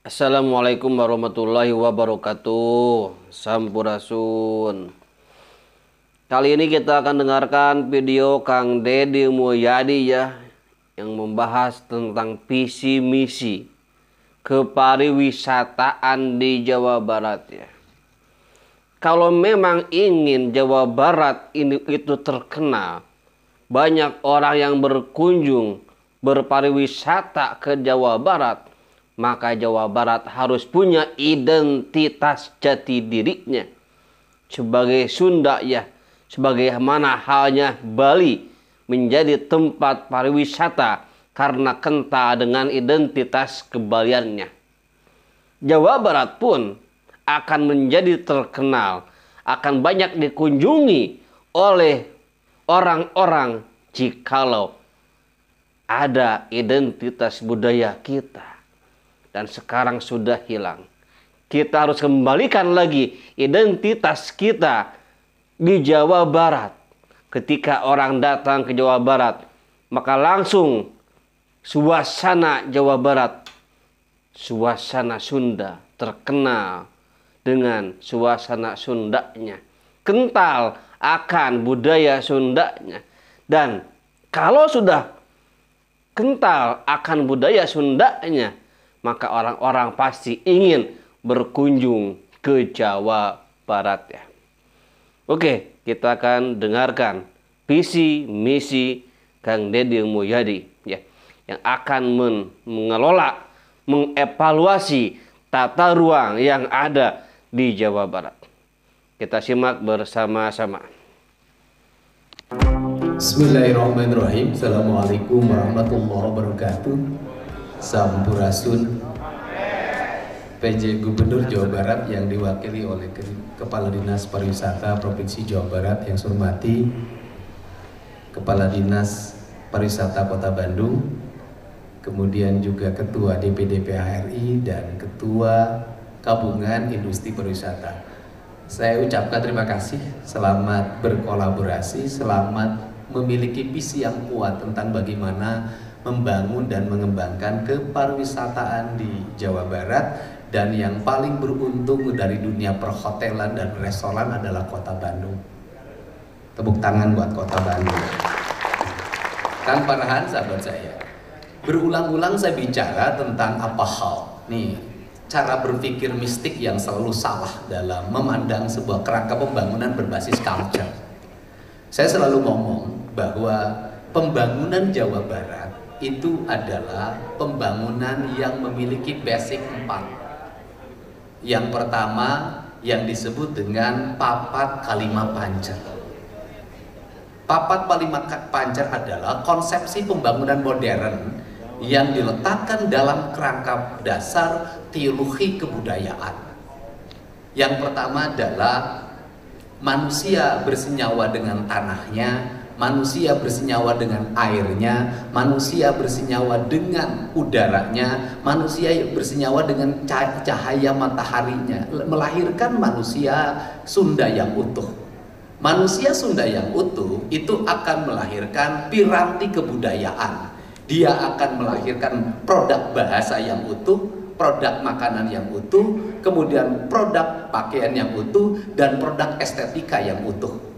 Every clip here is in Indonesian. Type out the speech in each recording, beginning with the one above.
Assalamualaikum warahmatullahi wabarakatuh. Sampurasun. Kali ini kita akan dengarkan video Kang Deddy Mulyadi ya, yang membahas tentang visi misi kepariwisataan di Jawa Barat ya. Kalau memang ingin Jawa Barat ini itu terkenal, banyak orang yang berkunjung berpariwisata ke Jawa Barat, maka Jawa Barat harus punya identitas jati dirinya sebagai Sunda ya, sebagaimana halnya Bali menjadi tempat pariwisata karena kental dengan identitas kebaliannya. Jawa Barat pun akan menjadi terkenal, akan banyak dikunjungi oleh orang-orang jikalau ada identitas budaya kita. Dan sekarang sudah hilang. Kita harus kembalikan lagi identitas kita di Jawa Barat. Ketika orang datang ke Jawa Barat, maka langsung suasana Jawa Barat, suasana Sunda, terkenal dengan suasana Sundanya, kental akan budaya Sundanya. Dan kalau sudah kental akan budaya Sundanya, maka orang-orang pasti ingin berkunjung ke Jawa Barat ya. Oke, kita akan dengarkan visi misi Kang Deddy Mulyadi ya, yang akan mengelola, mengevaluasi tata ruang yang ada di Jawa Barat. Kita simak bersama-sama. Bismillahirrahmanirrahim. Assalamualaikum warahmatullahi wabarakatuh. Sampurasun. PJ Gubernur Jawa Barat yang diwakili oleh Kepala Dinas Pariwisata Provinsi Jawa Barat yang saya hormati, Kepala Dinas Pariwisata Kota Bandung, kemudian juga Ketua DPD PHRI dan Ketua Gabungan Industri Pariwisata. Saya ucapkan terima kasih, selamat berkolaborasi, selamat memiliki visi yang kuat tentang bagaimana membangun dan mengembangkan kepariwisataan di Jawa Barat, dan yang paling beruntung dari dunia perhotelan dan restoran adalah Kota Bandung. Tepuk tangan buat Kota Bandung. Kang Farhan, sahabat saya, berulang-ulang saya bicara tentang apa hal nih, cara berpikir mistik yang selalu salah dalam memandang sebuah kerangka pembangunan berbasis culture. Saya selalu ngomong bahwa pembangunan Jawa Barat itu adalah pembangunan yang memiliki basic 4. Yang pertama yang disebut dengan papat kalima pancer. Papat kalima pancer adalah konsepsi pembangunan modern yang diletakkan dalam kerangka dasar teologi kebudayaan. Yang pertama adalah manusia bersenyawa dengan tanahnya, manusia bersenyawa dengan airnya, manusia bersenyawa dengan udaranya, manusia bersenyawa dengan cahaya mataharinya, melahirkan manusia Sunda yang utuh. Manusia Sunda yang utuh itu akan melahirkan piranti kebudayaan. Dia akan melahirkan produk bahasa yang utuh, produk makanan yang utuh, kemudian produk pakaian yang utuh, dan produk estetika yang utuh.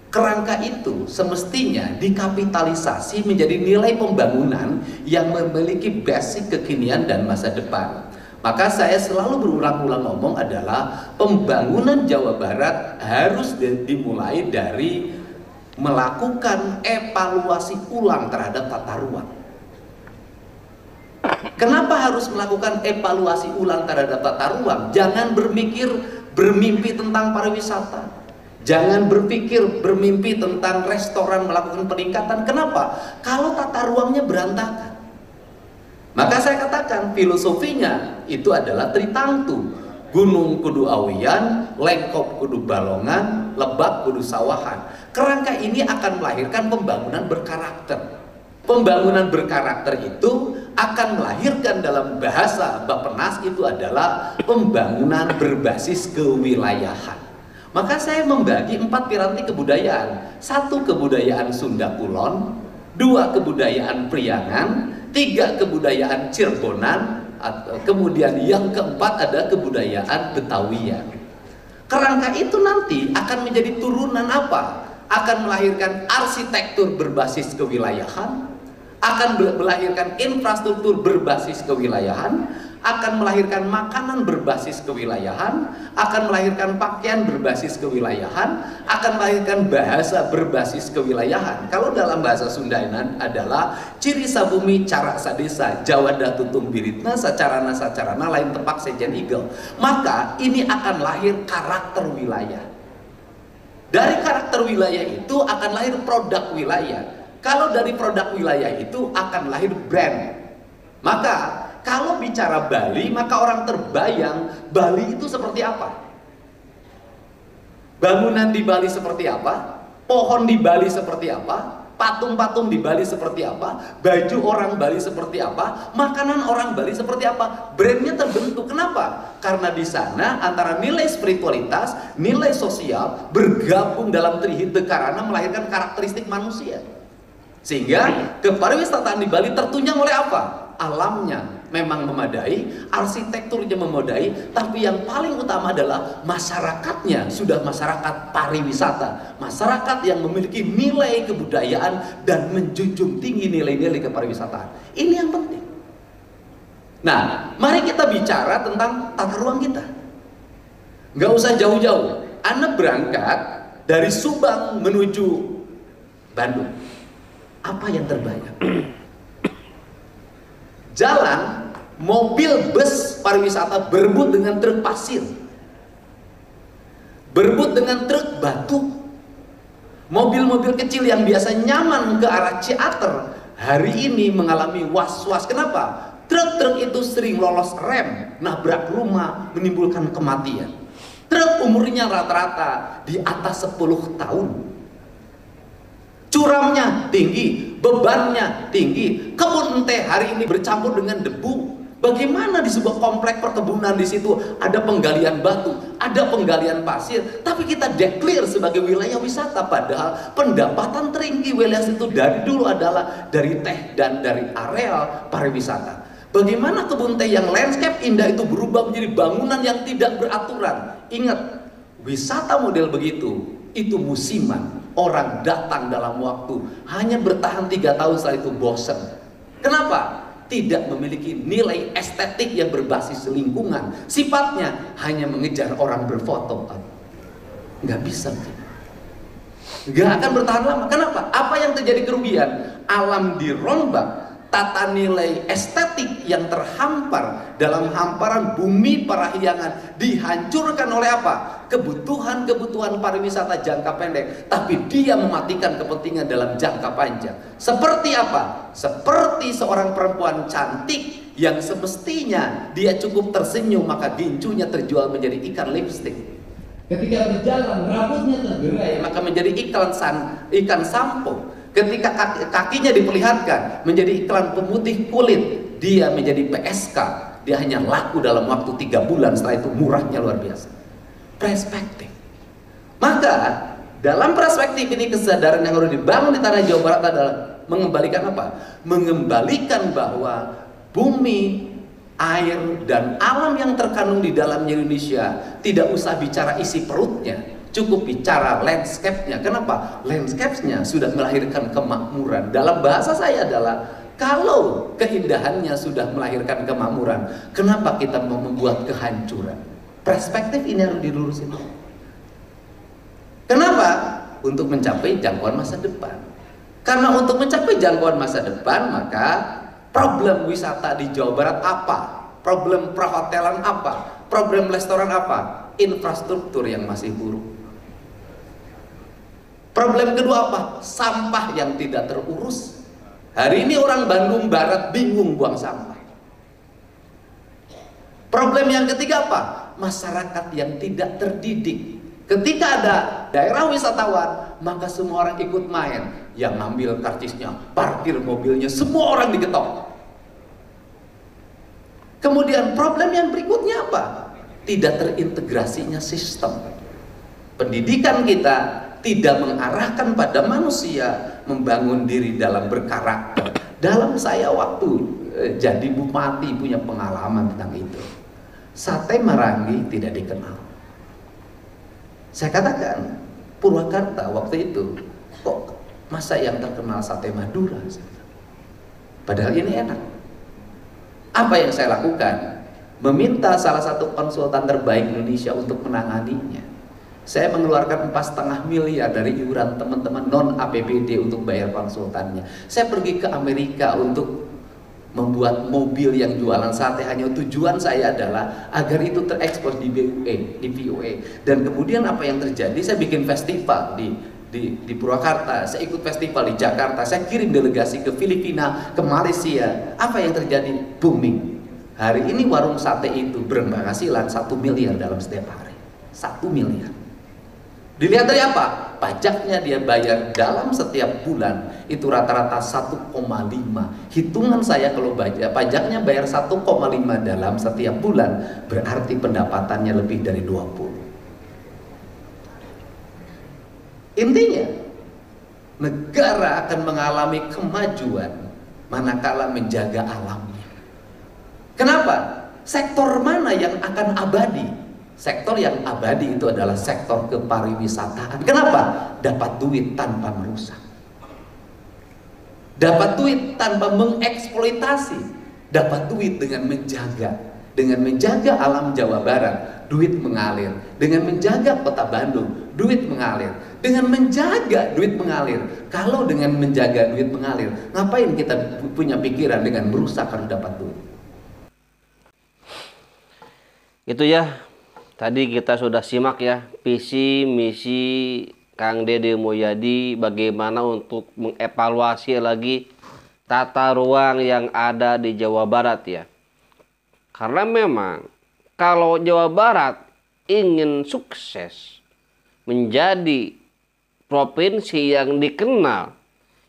Kerangka itu semestinya dikapitalisasi menjadi nilai pembangunan yang memiliki basic kekinian dan masa depan. Maka saya selalu berulang-ulang ngomong adalah pembangunan Jawa Barat harus dimulai dari melakukan evaluasi ulang terhadap tata ruang. Kenapa harus melakukan evaluasi ulang terhadap tata ruang? Jangan bermimpi tentang pariwisata. Jangan bermimpi tentang restoran melakukan peningkatan. Kenapa? Kalau tata ruangnya berantakan. Maka saya katakan filosofinya itu adalah tritangtu. Gunung kudu awian, lengkop kudu balongan, lebak kudu sawahan. Kerangka ini akan melahirkan pembangunan berkarakter. Pembangunan berkarakter itu akan melahirkan dalam bahasa Bappenas itu adalah pembangunan berbasis kewilayahan. Maka saya membagi 4 piranti kebudayaan. 1 kebudayaan Sunda Kulon, 2 kebudayaan Priangan, 3 kebudayaan Cirebonan, Kemudian yang keempat ada kebudayaan Betawian. Kerangka itu nanti akan menjadi turunan apa? Akan melahirkan arsitektur berbasis kewilayahan, akan melahirkan infrastruktur berbasis kewilayahan, akan melahirkan makanan berbasis kewilayahan, akan melahirkan pakaian berbasis kewilayahan, akan melahirkan bahasa berbasis kewilayahan. Kalau dalam bahasa Sundanan adalah ciri sabumi cara sadesa Jawa datutung biritna sacarana sacarana lain tepak sejen igel. Maka ini akan lahir karakter wilayah. Dari karakter wilayah itu akan lahir produk wilayah. Kalau dari produk wilayah itu akan lahir brand. Maka kalau bicara Bali, maka orang terbayang Bali itu seperti apa? Bangunan di Bali seperti apa? Pohon di Bali seperti apa? Patung-patung di Bali seperti apa? Baju orang Bali seperti apa? Makanan orang Bali seperti apa? Brandnya terbentuk. Kenapa? Karena di sana antara nilai spiritualitas, nilai sosial bergabung dalam trihita karana melahirkan karakteristik manusia. Sehingga kepariwisataan di Bali tertunjang oleh apa? Alamnya memang memadai, arsitekturnya memadai, tapi yang paling utama adalah masyarakatnya sudah masyarakat pariwisata, masyarakat yang memiliki nilai kebudayaan dan menjunjung tinggi nilai-nilai kepariwisataan. Ini yang penting. Nah, mari kita bicara tentang tata ruang kita. Nggak usah jauh-jauh. Anda berangkat dari Subang menuju Bandung. Apa yang terbayang? Jalan, mobil bus pariwisata berebut dengan truk pasir, berebut dengan truk batu. Mobil-mobil kecil yang biasa nyaman ke arah Ciater hari ini mengalami was-was. Kenapa? Truk-truk itu sering lolos rem, nabrak rumah, menimbulkan kematian. Truk umurnya rata-rata di atas 10 tahun. Curamnya tinggi, bebannya tinggi. Kebun ente hari ini bercampur dengan debu. Bagaimana di sebuah komplek perkebunan di situ ada penggalian batu, ada penggalian pasir, tapi kita deklar sebagai wilayah wisata, padahal pendapatan tertinggi wilayah itu dari dulu adalah dari teh dan dari areal pariwisata. Bagaimana kebun teh yang landscape indah itu berubah menjadi bangunan yang tidak beraturan? Ingat, wisata model begitu itu musiman. Orang datang dalam waktu hanya bertahan 3 tahun, setelah itu bosan. Kenapa? Tidak memiliki nilai estetik yang berbasis lingkungan. Sifatnya hanya mengejar orang berfoto. Nggak bisa. Nggak akan bertahan lama. Kenapa? Apa yang terjadi kerugian? Alam dirombak. Tata nilai estetik yang terhampar dalam hamparan bumi parahyangan dihancurkan oleh apa? Kebutuhan-kebutuhan pariwisata jangka pendek, tapi dia mematikan kepentingan dalam jangka panjang. Seperti apa? Seperti seorang perempuan cantik yang semestinya dia cukup tersenyum maka gincunya terjual menjadi ikan lipstik. Ketika berjalan rambutnya tergerai maka menjadi ikan sampo. Ketika kakinya diperlihatkan menjadi iklan pemutih kulit, dia menjadi PSK. Dia hanya laku dalam waktu 3 bulan, setelah itu murahnya luar biasa. Perspektif. Maka dalam perspektif ini kesadaran yang harus dibangun di tanah Jawa Barat adalah mengembalikan apa? Mengembalikan bahwa bumi, air, dan alam yang terkandung di dalamnya Indonesia tidak usah bicara isi perutnya, cukup bicara landscape-nya. Kenapa? Landscape-nya sudah melahirkan kemakmuran. Dalam bahasa saya adalah, kalau keindahannya sudah melahirkan kemakmuran, kenapa kita mau membuat kehancuran? Perspektif ini harus dilurusin. Kenapa? Untuk mencapai jangkauan masa depan. Karena untuk mencapai jangkauan masa depan, maka problem wisata di Jawa Barat apa? Problem perhotelan apa? Problem restoran apa? Infrastruktur yang masih buruk. Problem kedua apa? Sampah yang tidak terurus. Hari ini orang Bandung Barat bingung buang sampah. Problem yang ketiga apa? Masyarakat yang tidak terdidik. Ketika ada daerah wisatawan, maka semua orang ikut main. Yang ngambil karcisnya, parkir mobilnya, semua orang digetok. Kemudian problem yang berikutnya apa? Tidak terintegrasinya sistem. Pendidikan kita tidak mengarahkan pada manusia membangun diri dalam berkarakter. Dalam saya waktu jadi bupati punya pengalaman tentang itu. Sate Marangi tidak dikenal. Saya katakan Purwakarta waktu itu, kok masa yang terkenal sate Madura? Padahal ini enak. Apa yang saya lakukan? Meminta salah satu konsultan terbaik Indonesia untuk menanganinya. Saya mengeluarkan 4,5 miliar dari iuran teman-teman non APBD untuk bayar konsultannya. Saya pergi ke Amerika untuk membuat mobil yang jualan sate. Hanya tujuan saya adalah agar itu terekspor di VOA. Dan kemudian apa yang terjadi? Saya bikin festival di Purwakarta, saya ikut festival di Jakarta, saya kirim delegasi ke Filipina, ke Malaysia. Apa yang terjadi? Booming. Hari ini warung sate itu berpenghasilan 1 miliar dalam setiap hari. 1 miliar. Dilihat dari apa? Pajaknya dia bayar dalam setiap bulan itu rata-rata 1,5. Hitungan saya kalau pajaknya bayar 1,5 dalam setiap bulan, berarti pendapatannya lebih dari 20. Intinya, negara akan mengalami kemajuan manakala menjaga alamnya. Kenapa? Sektor mana yang akan abadi? Sektor yang abadi itu adalah sektor kepariwisataan. Kenapa? Dapat duit tanpa merusak. Dapat duit tanpa mengeksploitasi. Dapat duit dengan menjaga. Dengan menjaga alam Jawa Barat, duit mengalir. Dengan menjaga kota Bandung, duit mengalir. Dengan menjaga duit mengalir. Kalau dengan menjaga duit mengalir, ngapain kita punya pikiran dengan merusak harus dapat duit? Itu ya. Tadi kita sudah simak ya visi misi Kang Dede Mulyadi bagaimana untuk mengevaluasi lagi tata ruang yang ada di Jawa Barat ya. Karena memang kalau Jawa Barat ingin sukses menjadi provinsi yang dikenal,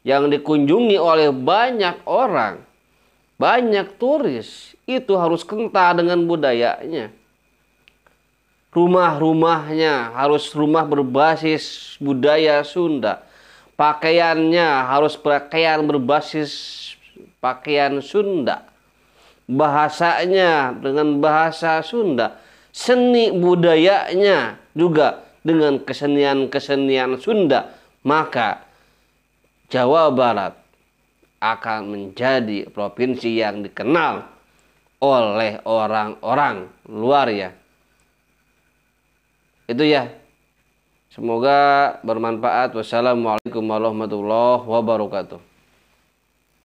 yang dikunjungi oleh banyak orang, banyak turis, itu harus kental dengan budayanya. Rumah-rumahnya harus rumah berbasis budaya Sunda. Pakaiannya harus pakaian berbasis pakaian Sunda. Bahasanya dengan bahasa Sunda. Seni budayanya juga dengan kesenian-kesenian Sunda. Maka Jawa Barat akan menjadi provinsi yang dikenal oleh orang-orang luar ya. Itu ya. Semoga bermanfaat. Wassalamualaikum warahmatullahi wabarakatuh.